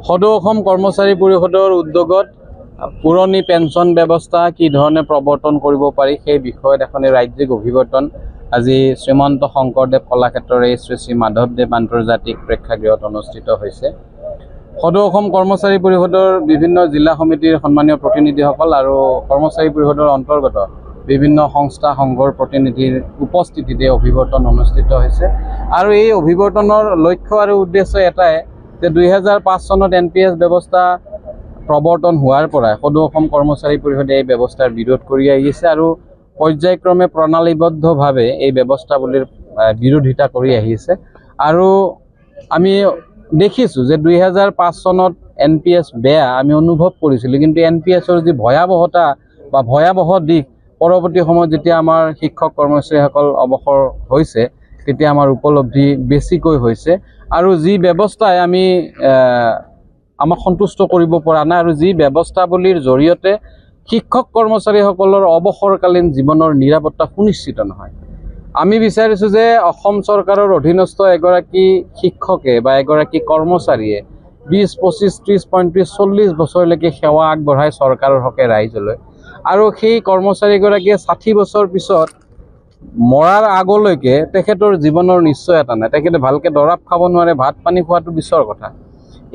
সদৌ অসম কৰ্মচাৰী পৰিষদৰ উদ্যোগত পুৰণি পেঞ্চন ব্যৱস্থা কি ধৰণে প্ৰৱৰ্তন কৰিব পাৰি সেই বিষয়ত এখন ৰাজ্যিক অভিৱৰ্তন আজি শ্ৰীমন্ত শংকৰদেৱ কলাক্ষেত্ৰৰ শ্ৰী মাধৱদেৱ আন্তৰ্জাতিক প্ৰেক্ষাগৃহত অনুষ্ঠিত হৈছে। সদৌ অসম কৰ্মচাৰী পৰিষদৰ বিভিন্ন জিলা সমিতিৰ সন্মানীয় প্ৰতিনিধিসকল আৰু কৰ্মচাৰী পৰিষদৰ অন্তৰ্গত বিভিন্ন সংস্থা সংঘৰ প্ৰতিনিধিৰ উপস্থিতিতে অভিৱৰ্তন অনুষ্ঠিত হৈছে। আৰু এই অভিৱৰ্তনৰ লক্ষ্য আৰু উদ্দেশ্য এটাই যে 2005 চনত NPS ব্যৱস্থা প্ৰৱৰ্তন হোৱাৰ পৰাই সদৌ অসম কৰ্মচাৰী পৰিষদে এই ব্যৱস্থাৰ বিৰোধ কৰি আহিছে আৰু পৰ্যায়ক্ৰমে প্ৰণালীবদ্ধভাৱে এই ব্যৱস্থাৱলীৰ বিৰোধিতা কৰি আহিছে। আৰু আমি দেখিছোঁ যে 2005 চনত NPS বেয়া আমি অনুভৱ কৰিছিলোঁ, কিন্তু NPSৰ যি ভয়াৱহতা বা ভয়াৱহ দিশ পৰৱৰ্তী সময়ত যেতিয়া আমাৰ শিক্ষক কৰ্মচাৰীসকল অৱসৰ হৈছে তেতিয়া আমাৰ উপলব্ধি বেছিকৈ হৈছে। আৰু যি ব্যৱস্থাই আমাক সন্তুষ্ট কৰিব পৰা নাই আৰু যি ব্যৱস্থাৱলীৰ জৰিয়তে শিক্ষক কৰ্মচাৰীসকলৰ অৱসৰকালীন জীৱনৰ নিৰাপত্তা সুনিশ্চিত নহয়। আমি বিচাৰিছোঁ যে অসম চৰকাৰৰ অধীনস্থ এগৰাকী শিক্ষকে বা এগৰাকী কৰ্মচাৰীয়ে 20, 25, 30, 35, 40 বছৰলৈকে সেৱা আগবঢ়াই চৰকাৰৰ হকে ৰাইজলৈ, আৰু সেই কৰ্মচাৰীগৰাকীয়ে 60 বছৰ পিছত মৰাৰ আগলৈকে তেখেতৰ জীৱনৰ নিশ্চয়তা নাই, তেখেতে ভালকৈ দৰৱ খাব নোৱাৰে, ভাত পানী খোৱাটো পিছৰ কথা।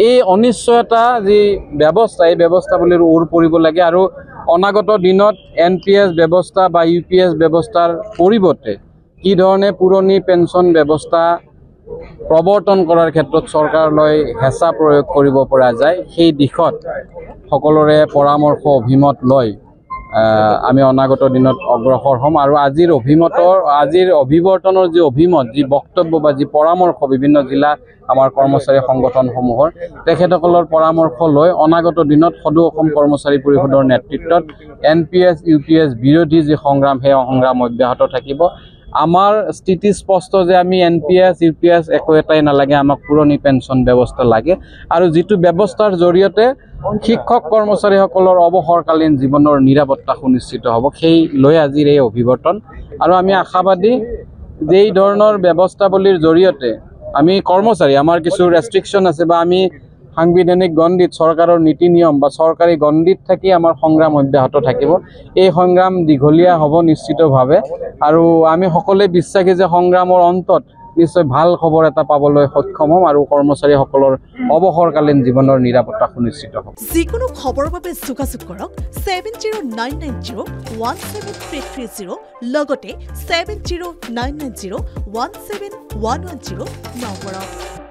এই অনিশ্চয়তা যি ব্যৱস্থা এই ব্যৱস্থাৱলীৰ ওৰ পৰিব লাগে আৰু অনাগত দিনত NPS ব্যৱস্থা বা UPS ব্যৱস্থাৰ পৰিৱৰ্তে কি ধৰণে পুৰণি পেঞ্চন ব্যৱস্থা প্ৰৱৰ্তন কৰাৰ ক্ষেত্ৰত চৰকাৰলৈ হেঁচা প্ৰয়োগ কৰিব পৰা যায় সেই দিশত সকলোৰে পৰামৰ্শ অভিমত লৈ আমি অনাগত দিনত অগ্ৰসৰ হ'ম। আৰু আজিৰ অভিৱৰ্তনৰ যি অভিমত, যি বক্তব্য বা যি পৰামৰ্শ বিভিন্ন জিলা আমাৰ কৰ্মচাৰী সংগঠনসমূহৰ তেখেতসকলৰ পৰামৰ্শ লৈ অনাগত দিনত সদৌ অসম কৰ্মচাৰী পৰিষদৰ নেতৃত্বত NPS UPS বিৰোধী যি সংগ্ৰাম সেই সংগ্ৰাম অব্যাহত থাকিব। আমাৰ স্থিতি স্পষ্ট যে আমি NPS UPS একো এটাই নালাগে, আমাক পুৰণি পেঞ্চন ব্যৱস্থা লাগে আৰু যিটো ব্যৱস্থাৰ জৰিয়তে শিক্ষক কৰ্মচাৰীসকলৰ অৱসৰকালীন জীৱনৰ নিৰাপত্তা সুনিশ্চিত হ'ব সেই লৈ আজিৰ এই অভিৱৰ্তন। আৰু আমি আশাবাদী যে এই ধৰণৰ ব্যৱস্থাৱলীৰ জৰিয়তে আমি কৰ্মচাৰী আমাৰ কিছু ৰেষ্ট্ৰিকশ্যন আছে বা আমি সাংবিধানিক গণ্ডিত চৰকাৰৰ নীতি নিয়ম বা চৰকাৰী গণ্ডিত থাকি আমাৰ সংগ্ৰাম অব্যাহত থাকিব। এই সংগ্ৰাম দীঘলীয়া হ'ব নিশ্চিতভাৱে আৰু আমি সকলোৱে বিশ্বাসী যে সংগ্ৰামৰ অন্তত নিশ্চয় ভাল খবৰ এটা পাবলৈ সক্ষম হ'ম আৰু কৰ্মচাৰীসকলৰ অৱসৰকালীন জীৱনৰ নিৰাপত্তা সুনিশ্চিত হ'ব। যিকোনো খবৰৰ বাবে যোগাযোগ কৰক 7099017330 লগতে 7099017110 নম্বৰত।